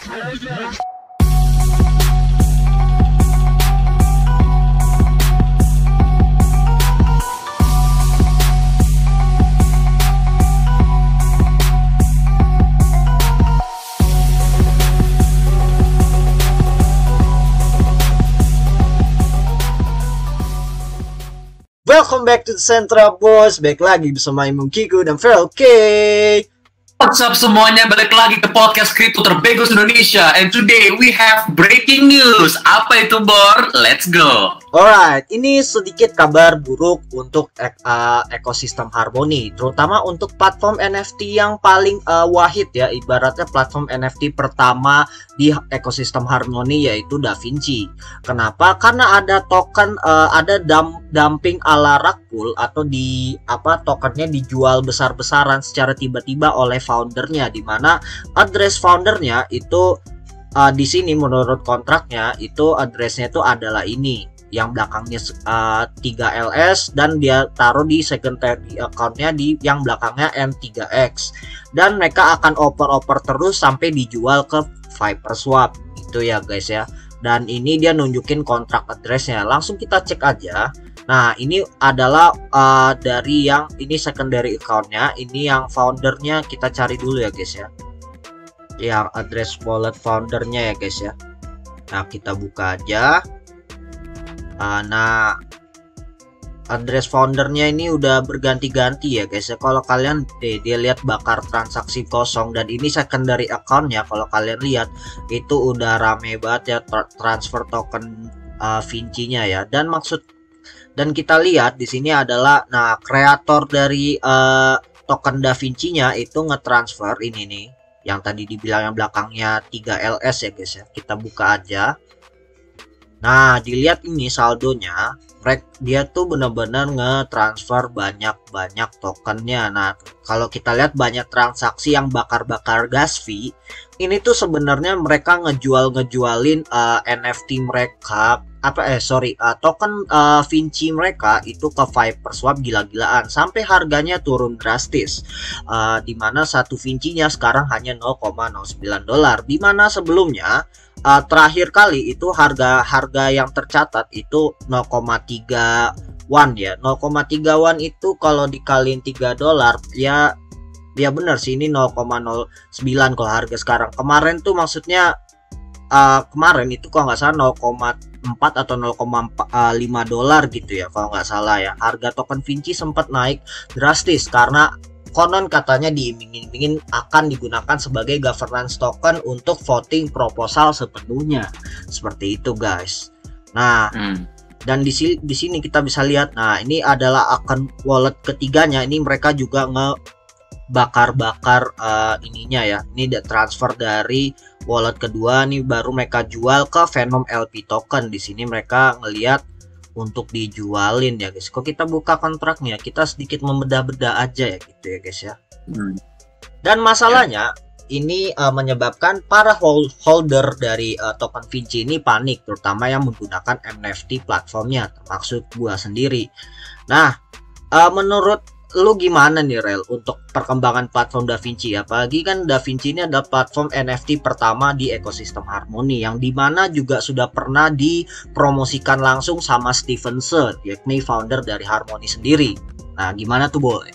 Welcome back to the Central Boss. Baik lagi bersama Imung Kiku dan Feral K. What's up semuanya, balik lagi ke podcast kripto terbagus Indonesia. And today we have breaking news. Apa itu, Bor? Let's go. Alright, ini sedikit kabar buruk untuk ekosistem Harmony, terutama untuk platform NFT yang paling wahid ya, ibaratnya platform NFT pertama di ekosistem Harmony yaitu DaVinci. Kenapa? Karena ada token, ada dumping ala rug pull atau tokennya dijual besar-besaran secara tiba-tiba oleh foundernya, dimana address foundernya itu di sini menurut kontraknya itu addressnya itu adalah ini, yang belakangnya 3LS dan dia taruh di secondary accountnya di yang belakangnya M3X, dan mereka akan oper terus sampai dijual ke Viperswap itu ya guys ya. Dan ini dia nunjukin kontrak addressnya, langsung kita cek aja. Nah ini adalah dari yang ini secondary accountnya, ini yang foundernya kita cari dulu ya guys ya, yang address wallet foundernya ya guys ya. Nah kita buka aja. Nah address foundernya ini udah berganti-ganti ya guys ya. Kalau kalian dia lihat bakar transaksi kosong, dan ini secondary accountnya kalau kalian lihat itu udah rame banget ya transfer token Vinci-nya ya. Dan kita lihat di sini adalah kreator dari token DaVinci-nya itu ngetransfer ini nih, yang tadi dibilang yang belakangnya 3LS ya guys ya. Kita buka aja. Nah dilihat ini saldonya, dia tuh bener-bener nge-transfer banyak tokennya. Nah kalau kita lihat banyak transaksi yang bakar-bakar gas fee, ini tuh sebenarnya mereka ngejualin NFT mereka, token Vinci mereka itu ke Viperswap gila-gilaan sampai harganya turun drastis, dimana satu Vinci-nya sekarang hanya $0.09, dimana sebelumnya terakhir kali itu harga yang tercatat itu 0,3 won ya. 0,3 won itu kalau dikaliin $3 ya benar sih, ini 0,09 kalau harga sekarang. Kemarin tuh maksudnya kemarin itu kalau nggak salah 0,4 atau $0,5 gitu ya kalau nggak salah ya. Harga token Vinci sempat naik drastis karena konon katanya diiming-imingin akan digunakan sebagai governance token untuk voting proposal sepenuhnya. Seperti itu guys. Nah dan di sini kita bisa lihat, nah ini adalah akun wallet ketiganya. Ini mereka juga bakar ininya ya. Ini transfer dari wallet kedua nih, baru mereka jual ke Venom LP token. Di sini mereka ngelihat untuk dijualin ya guys. Kok kita buka kontraknya, kita sedikit membedah-bedah aja ya gitu ya guys ya. Dan masalahnya ini menyebabkan para holder dari token Vinci ini panik, terutama yang menggunakan NFT platformnya, termasuk gua sendiri. Nah menurut lu gimana nih Rel untuk perkembangan platform DaVinci? Apalagi kan DaVinci ini adalah platform NFT pertama di ekosistem Harmony, yang dimana juga sudah pernah dipromosikan langsung sama Stephen Su, yakni founder dari Harmony sendiri. Nah gimana tuh boy?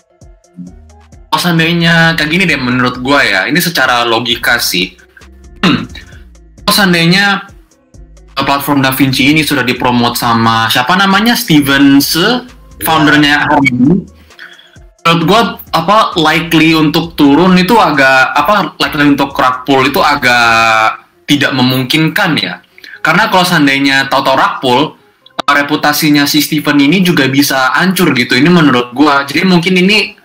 Kalau seandainya kayak gini deh menurut gua ya, ini secara logika sih. Kalau seandainya platform DaVinci ini sudah dipromot sama siapa namanya, Stephen Su, foundernya Harmony. Menurut gue likely untuk turun itu likely untuk rug pull itu agak tidak memungkinkan ya. Karena kalau seandainya tahu-tahu rug pull, reputasinya si Stephen ini juga bisa hancur gitu. Ini menurut gue. Jadi mungkin ini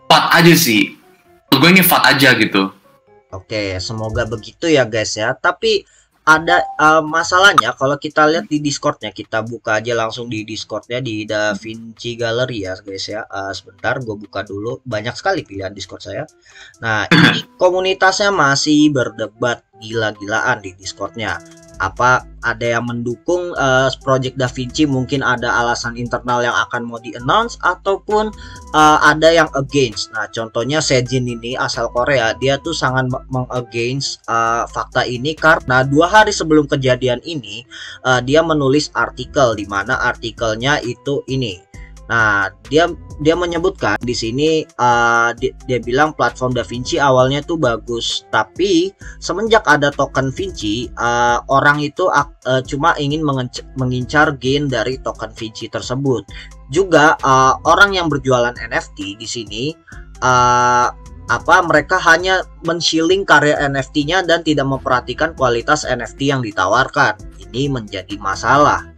fat aja sih. Menurut gue ini fat aja gitu. Oke, semoga begitu ya guys ya. Tapi ada masalahnya kalau kita lihat di Discordnya, kita buka aja langsung di Discordnya di DaVinci Gallery ya guys ya. Sebentar gue buka dulu, banyak sekali pilihan Discord saya. Nah ini komunitasnya masih berdebat gila-gilaan di Discordnya. ada yang mendukung Project Da Vinci, mungkin ada alasan internal yang akan mau di-announce, ataupun ada yang against. Nah, contohnya Sejin ini asal Korea, dia tuh sangat meng-against fakta ini karena 2 hari sebelum kejadian ini dia menulis artikel, di mana artikelnya itu ini. Nah, dia menyebutkan di sini dia bilang platform Da Vinci awalnya tuh bagus, tapi semenjak ada token Vinci, orang itu cuma ingin mengincar gain dari token Vinci tersebut. Juga orang yang berjualan NFT di sini mereka hanya men-shilling karya NFT-nya dan tidak memperhatikan kualitas NFT yang ditawarkan. Ini menjadi masalah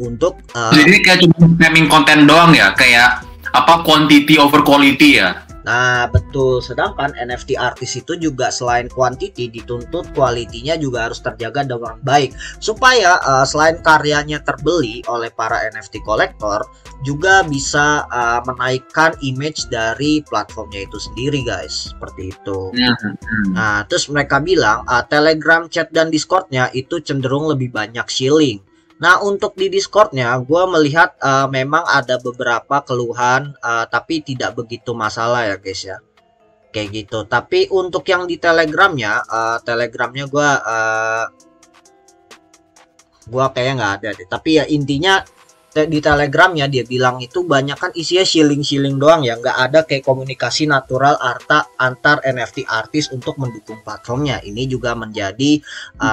untuk jadi kayak cuma spamming konten doang ya, kayak quantity over quality ya. Nah, betul. Sedangkan NFT artis itu juga selain quantity dituntut quality-nya juga harus terjaga dengan baik, supaya selain karyanya terbeli oleh para NFT kolektor, juga bisa menaikkan image dari platformnya itu sendiri, guys. Seperti itu. Nah, terus mereka bilang Telegram chat dan Discord-nya itu cenderung lebih banyak shilling. Nah, untuk di Discord-nya gue melihat memang ada beberapa keluhan, tapi tidak begitu masalah ya guys ya, kayak gitu. Tapi untuk yang di Telegramnya gue kayaknya nggak ada deh. Tapi ya intinya di Telegramnya dia bilang itu banyak kan isinya shilling doang ya, nggak ada kayak komunikasi natural antar NFT artis untuk mendukung platformnya. Ini juga menjadi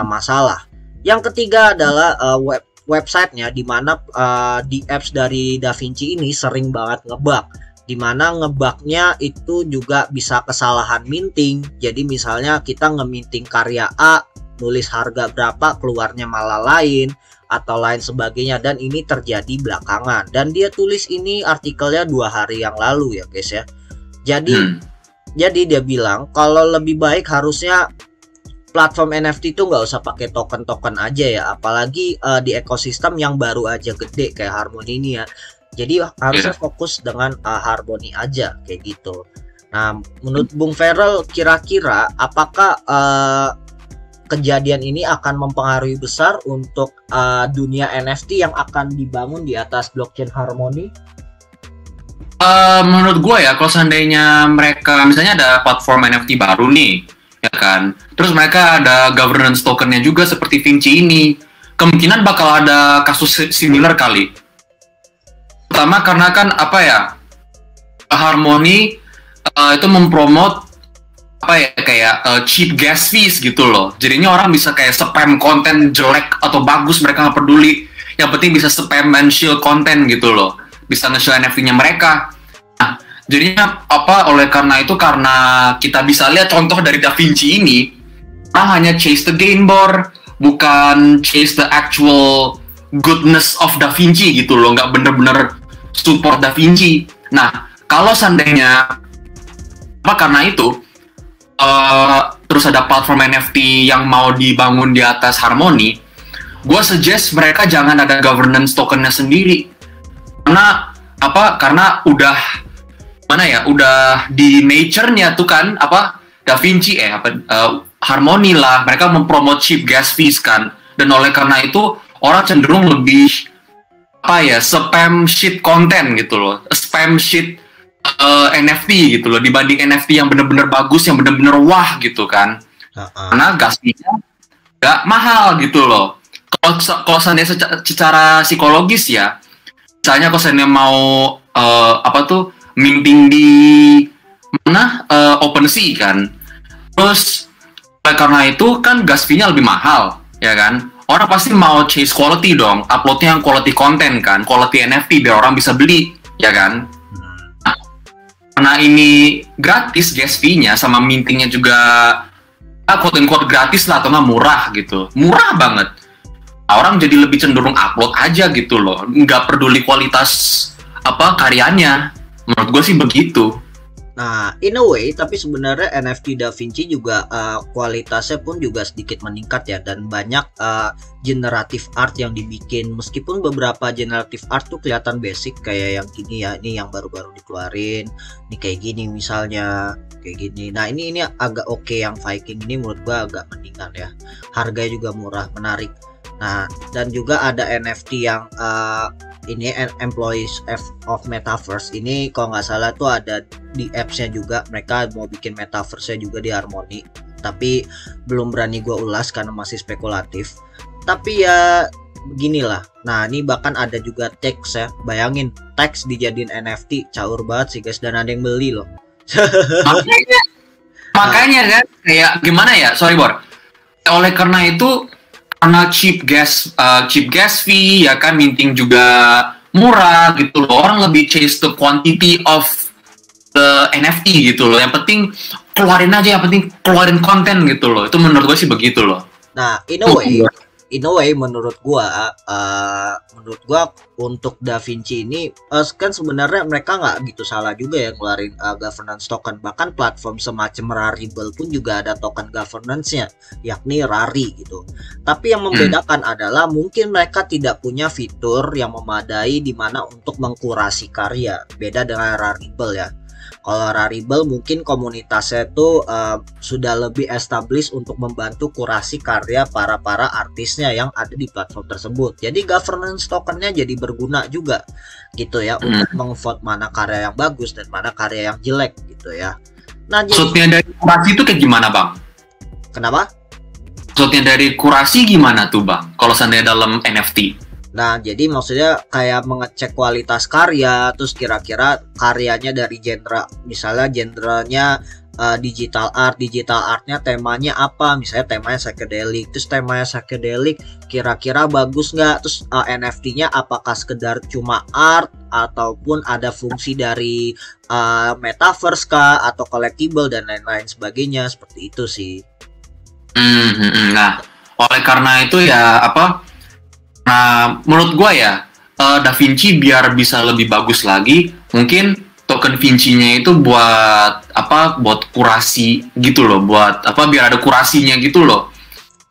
masalah. Yang ketiga adalah websitenya, dimana di apps dari Da Vinci ini sering banget ngebug, dimana ngebugnya itu juga bisa kesalahan minting. Jadi misalnya kita ngeminting karya A, nulis harga berapa, keluarnya malah lain atau lain sebagainya, dan ini terjadi belakangan. Dan dia tulis ini artikelnya 2 hari yang lalu ya guys ya. Jadi dia bilang kalau lebih baik harusnya platform NFT itu nggak usah pakai token aja ya, apalagi di ekosistem yang baru aja gede kayak Harmony ini ya. Jadi harusnya fokus dengan Harmony aja kayak gitu. Nah, menurut Bung Feral, kira-kira apakah kejadian ini akan mempengaruhi besar untuk dunia NFT yang akan dibangun di atas blockchain Harmony? Menurut gue ya, kalau seandainya mereka misalnya ada platform NFT baru nih, ya kan, terus mereka ada governance tokennya juga seperti Vinci ini, kemungkinan bakal ada kasus similar kali. Pertama karena kan Harmony itu mempromot kayak cheap gas fees gitu loh. Jadinya orang bisa kayak spam konten jelek atau bagus, mereka nggak peduli. Yang penting bisa spam and shield konten gitu loh, bisa nge-shield NFT-nya mereka. Nah, jadinya oleh karena itu, karena kita bisa lihat contoh dari Da Vinci ini, orang hanya chase the gain bar, bukan chase the actual goodness of Da Vinci gitu loh, nggak bener-bener support Da Vinci. Nah, kalau seandainya karena itu terus ada platform NFT yang mau dibangun di atas Harmony, gue suggest mereka jangan ada governance tokennya sendiri, karena udah udah di nature-nya tuh kan Da Vinci Harmony lah, mereka mempromote cheap gas fees kan, dan oleh karena itu orang cenderung lebih spam shit konten gitu loh, spam shit NFT gitu loh, dibanding NFT yang bener-bener bagus, yang bener-bener wah gitu kan. Karena gas fee-nya gak mahal gitu loh. Kalau seandainya secara psikologis ya, misalnya kalau seandainya mau minting di OpenSea kan, terus karena itu kan gas fee-nya lebih mahal ya kan, orang pasti mau chase quality dong, uploadnya yang quality content kan, quality NFT biar orang bisa beli ya kan. Nah, karena ini gratis gas fee-nya sama mintingnya juga quote-unquote gratis lah, atau nggak murah gitu, murah banget, orang jadi lebih cenderung upload aja gitu loh, nggak peduli kualitas karyanya. Menurut gue sih begitu. Nah, in a way, tapi sebenarnya NFT Da Vinci juga kualitasnya pun juga sedikit meningkat ya, dan banyak generatif art yang dibikin. Meskipun beberapa generatif art tuh kelihatan basic kayak yang gini ya, ini yang baru-baru dikeluarin, ini kayak gini misalnya, kayak gini. Nah, ini agak oke, yang Viking ini menurut gua agak mendingan ya. Harganya juga murah, menarik. Nah, dan juga ada NFT yang ini Employees of Metaverse ini kalau nggak salah tuh ada di apps-nya juga, mereka mau bikin metaverse-nya juga di Harmony, tapi belum berani gue ulas karena masih spekulatif. Tapi ya beginilah. Nah, ini bahkan ada juga teks ya, bayangin teks dijadiin NFT, caur banget sih guys, dan ada yang beli loh. makanya kan kayak gimana ya, sorry Bor, oleh karena itu, karena cheap gas fee ya kan, minting juga murah gitu loh, orang lebih chase the quantity of the NFT gitu loh, yang penting keluarin aja, yang penting keluarin konten gitu loh. Itu menurut gue sih begitu loh. Nah, in a way menurut gua untuk Da Vinci ini kan sebenarnya mereka nggak gitu salah juga ya ngeluarin governance token. Bahkan platform semacam Rarible pun juga ada token governance-nya, yakni Rari gitu. Tapi yang membedakan adalah mungkin mereka tidak punya fitur yang memadai di mana untuk mengkurasi karya. Beda dengan Rarible ya. Kalau Rarible mungkin komunitasnya itu sudah lebih established untuk membantu kurasi karya para artisnya yang ada di platform tersebut. Jadi governance tokennya jadi berguna juga gitu ya, untuk mengvote mana karya yang bagus dan mana karya yang jelek gitu ya. Nah, maksudnya dari kurasi itu kayak gimana Bang? Kenapa? Maksudnya dari kurasi gimana tuh Bang, kalau seandainya dalam NFT? Nah, jadi maksudnya kayak mengecek kualitas karya, terus kira-kira karyanya dari genre, misalnya genrenya digital artnya temanya apa, misalnya temanya psychedelic, terus temanya psychedelic kira-kira bagus nggak, terus NFT-nya apakah sekedar cuma art ataupun ada fungsi dari metaverse kah, atau collectible dan lain-lain sebagainya, seperti itu sih. Nah, oleh karena itu ya nah, menurut gua ya, Da Vinci biar bisa lebih bagus lagi, mungkin token Vinci-nya itu buat buat kurasi gitu loh, buat biar ada kurasinya gitu loh.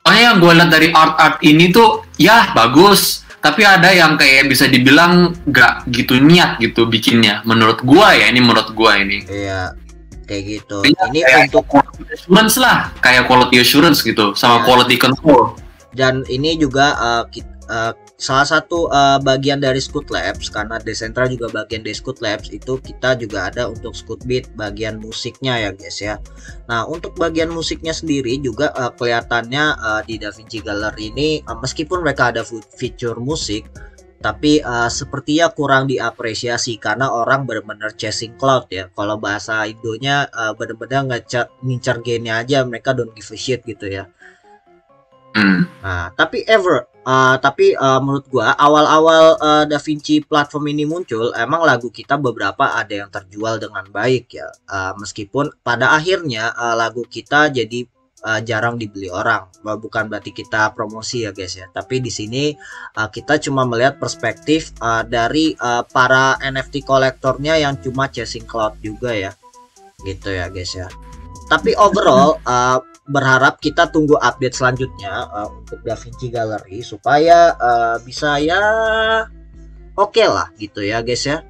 Soalnya yang gue lihat dari art ini tuh ya bagus, tapi ada yang kayak bisa dibilang nggak gitu niat gitu bikinnya. Menurut gua ya, ini menurut gua ini. Iya, kayak gitu. Ini untuk quality assurance lah, kayak quality assurance gitu, sama quality control. Dan ini juga salah satu bagian dari Scoot Labs, karena Decentra juga bagian dari Scoot Labs, itu kita juga ada untuk Scoot Beat bagian musiknya ya guys ya. Nah, untuk bagian musiknya sendiri juga kelihatannya di Da Vinci Gallery ini meskipun mereka ada fitur musik, tapi sepertinya kurang diapresiasi karena orang benar-benar chasing cloud ya. Kalau bahasa Indonya benar-benar ngincar gainnya aja, mereka don't give a shit gitu ya. Nah, tapi menurut gua awal-awal Da Vinci platform ini muncul, emang lagu kita beberapa ada yang terjual dengan baik ya. Meskipun pada akhirnya lagu kita jadi jarang dibeli orang. Bukan berarti kita promosi ya guys ya. Tapi di sini kita cuma melihat perspektif dari para NFT kolektornya yang cuma chasing cloud juga ya. Gitu ya guys ya. Tapi overall berharap kita tunggu update selanjutnya untuk Da Vinci Gallery supaya bisa ya oke lah gitu ya guys ya.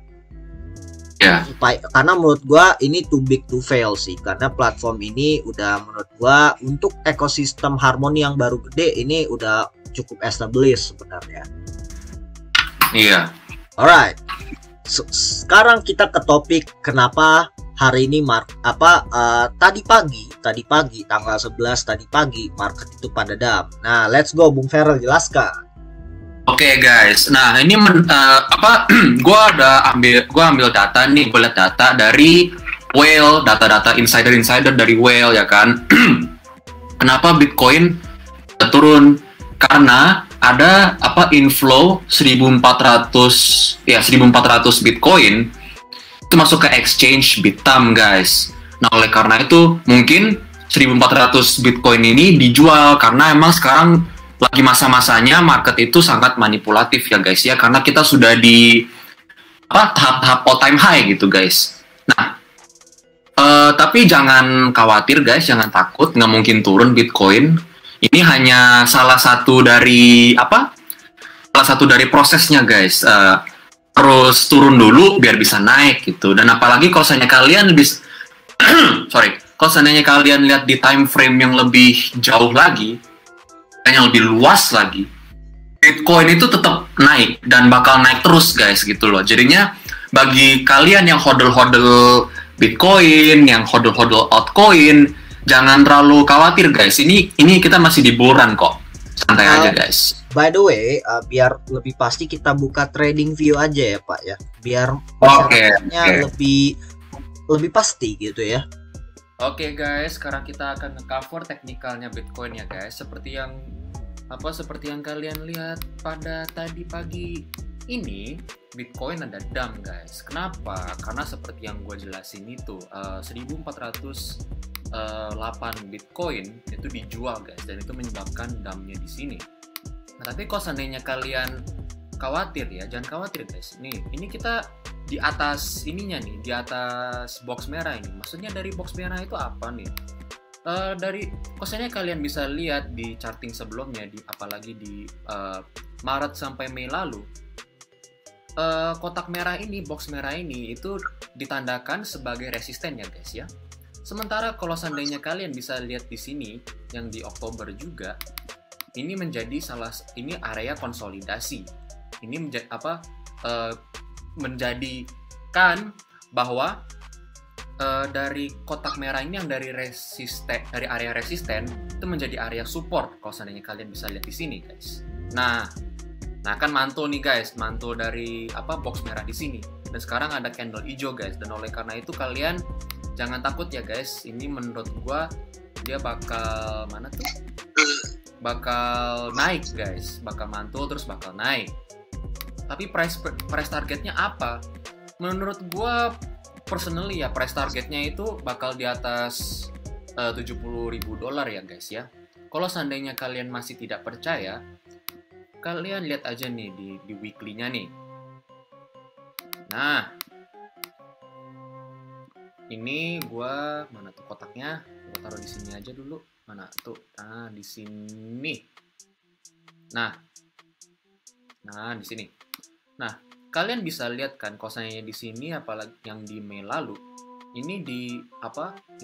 Karena menurut gua ini too big to fail sih, karena platform ini udah menurut gua untuk ekosistem Harmony yang baru gede ini udah cukup established sebenarnya. Iya. Alright. Sekarang kita ke topik kenapa hari ini tadi pagi tanggal 11 tadi pagi market itu pada down. Nah, let's go Bung Feral, jelaskan. Oke guys, nah ini gua ambil data nih, gue lihat data dari Whale, data-data insider dari Whale ya kan. Kenapa Bitcoin turun? Karena ada inflow 1400 Bitcoin itu masuk ke exchange Bitam guys. Nah, oleh karena itu mungkin 1400 Bitcoin ini dijual karena emang sekarang lagi masa-masanya market itu sangat manipulatif ya guys ya, karena kita sudah di tahap-tahap all time high gitu guys. Nah, Tapi jangan khawatir guys, jangan takut, nggak mungkin turun Bitcoin. Ini hanya salah satu dari salah satu dari prosesnya guys. Harus turun dulu biar bisa naik gitu. Dan apalagi kalau seandainya kalian kalau seandainya kalian lihat di time frame yang lebih jauh lagi, yang lebih luas lagi, Bitcoin itu tetap naik dan bakal naik terus guys gitu loh. Jadinya bagi kalian yang hodl-hodl Bitcoin, yang hodl-hodl altcoin, jangan terlalu khawatir guys. Ini kita masih di bull run kok. Santai aja guys. By the way, biar lebih pasti kita buka trading view aja ya Pak ya. Biar masyarakatnya lebih pasti gitu ya. Oke guys, sekarang kita akan nge-cover teknikalnya Bitcoin ya guys. Seperti yang kalian lihat pada tadi pagi ini, Bitcoin ada dump guys. Kenapa? Karena seperti yang gue jelasin itu 1408 Bitcoin itu dijual guys, dan itu menyebabkan dumpnya di sini. Nah, tapi kalau seandainya kalian khawatir ya, jangan khawatir guys. Ini kita di atas ininya nih, di atas box merah ini. Maksudnya dari box merah itu apa nih? Dari kosannya kalian bisa lihat di charting sebelumnya, apalagi di Maret sampai Mei lalu, kotak merah ini, box merah ini itu ditandakan sebagai resisten ya guys ya. Sementara kalau seandainya kalian bisa lihat di sini yang di Oktober juga, ini menjadi ini area konsolidasi. Ini menjadikan bahwa dari kotak merah ini yang dari area resisten itu menjadi area support kalau seandainya kalian bisa lihat di sini guys. Nah kan mantul nih guys, mantul dari box merah di sini. Dan sekarang ada candle hijau guys, dan oleh karena itu kalian jangan takut ya guys. Ini menurut gua dia bakal bakal naik guys, bakal mantul terus bakal naik. Tapi price targetnya apa? Menurut gua personally ya, price targetnya itu bakal di atas $70.000 ya guys ya. Kalau seandainya kalian masih tidak percaya, kalian lihat aja nih di weekly-nya nih. Nah, ini gua mana tuh kotaknya? Gua taruh di sini aja dulu. Mana tuh? Nah, di sini. Nah, di sini. Nah, kalian bisa lihat kan kosannya di sini, apalagi yang di Mei lalu. Ini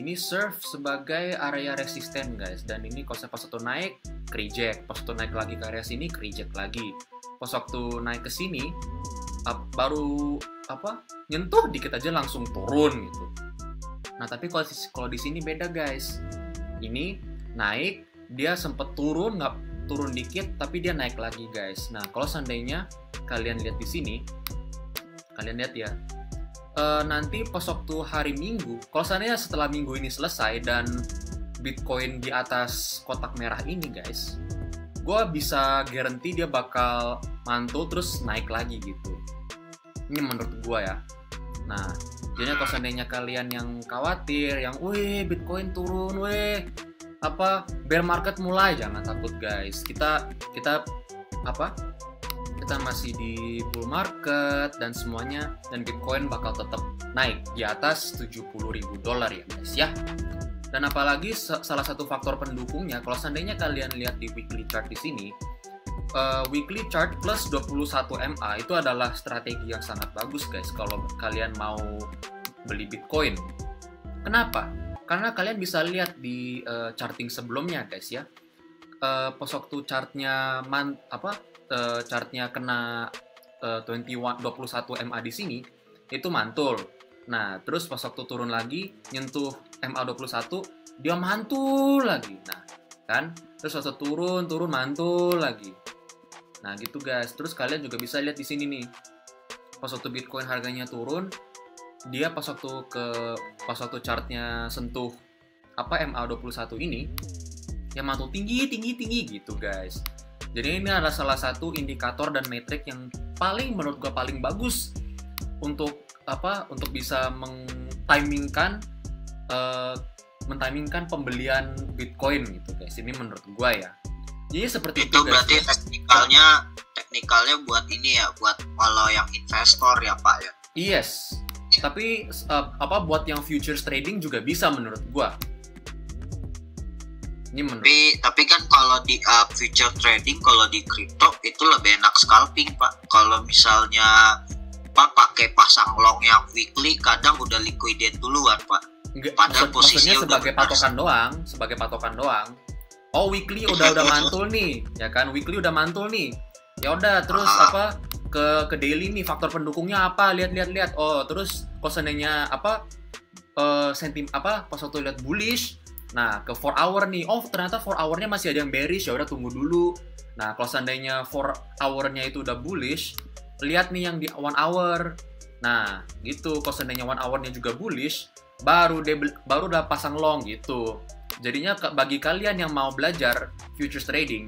ini serve sebagai area resisten guys, dan ini pas waktu naik reject, pas waktu naik lagi ke area sini reject lagi, pas waktu naik ke sini baru nyentuh dikit aja langsung turun gitu. Nah tapi kalau di sini beda guys, ini naik dia sempet turun, nggak turun dikit tapi dia naik lagi guys. Nah kalau seandainya kalian lihat di sini, kalian lihat ya, nanti pas waktu hari Minggu, kalau seandainya setelah minggu ini selesai dan Bitcoin di atas kotak merah ini guys, gue bisa guarantee dia bakal mantul terus naik lagi gitu. Ini menurut gue ya. Nah, jadi kalau seandainya kalian yang khawatir, yang weh Bitcoin turun, bear market mulai, jangan takut guys. Kita masih di bull market dan semuanya, dan Bitcoin bakal tetap naik di atas $70.000 ya guys ya. Dan apalagi salah satu faktor pendukungnya, kalau seandainya kalian lihat di weekly chart di sini, weekly chart plus 21 MA itu adalah strategi yang sangat bagus guys kalau kalian mau beli Bitcoin. Kenapa? Karena kalian bisa lihat di charting sebelumnya guys ya. Pas waktu chartnya chartnya kena 21 MA di sini itu mantul. Nah, terus pas waktu turun lagi nyentuh MA21 dia mantul lagi. Nah, kan? Terus pas turun mantul lagi. Nah, gitu guys. Terus kalian juga bisa lihat di sini nih. Pas waktu Bitcoin harganya turun, dia pas waktu chartnya sentuh MA21 ini, ya mantul tinggi gitu guys. Jadi ini adalah salah satu indikator dan metrik yang menurut gua paling bagus untuk bisa mentimingkan pembelian Bitcoin gitu guys. Ini menurut gua ya. Jadi seperti itu berarti guys. Teknikalnya buat ini ya, buat kalau yang investor ya Pak ya. Yes. Tapi apa buat yang futures trading juga bisa menurut gua. Ini menurut. Tapi kan kalau di future trading, kalau di crypto itu lebih enak scalping Pak. Kalau misalnya pakai pasang long yang weekly, kadang udah liquidate duluan Pak. Padahal maksudnya sebagai patokan doang. Oh, weekly udah mantul nih, ya kan? Weekly udah mantul nih. Ya udah, terus apa ke daily nih, faktor pendukungnya apa? Lihat. Oh, terus kalau seandainya apa pas waktu lihat bullish, nah ke 4 hour nih. Oh, ternyata 4 hour-nya masih ada yang bearish, ya udah tunggu dulu. Nah, kalau seandainya 4 hour-nya itu udah bullish, lihat nih yang di 1 hour. Nah, gitu. Kalau seandainya 1 hour-nya juga bullish, baru udah pasang long gitu. Jadinya bagi kalian yang mau belajar futures trading,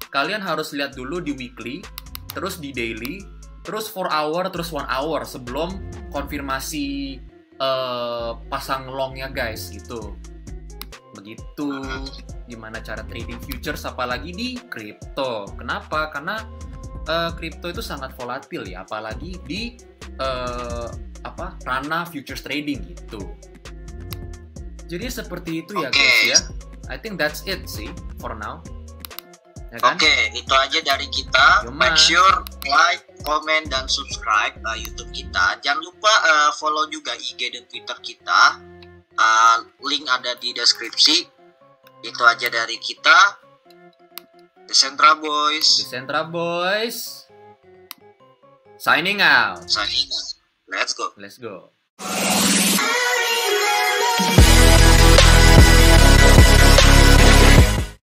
kalian harus lihat dulu di weekly, terus di daily, terus 4 hour, terus 1 hour sebelum konfirmasi pasang longnya guys gitu. Begitu gimana cara trading futures apalagi di crypto. Kenapa? Karena crypto itu sangat volatil ya, apalagi di ranah futures trading gitu. Jadi seperti itu ya guys ya. I think that's it sih for now. Ya kan? Oke, itu aja dari kita. Make sure like, comment, dan subscribe YouTube kita. Jangan lupa follow juga IG dan Twitter kita. Link ada di deskripsi. Itu aja dari kita. Decentra Boys. Signing out. Let's go. Let's go.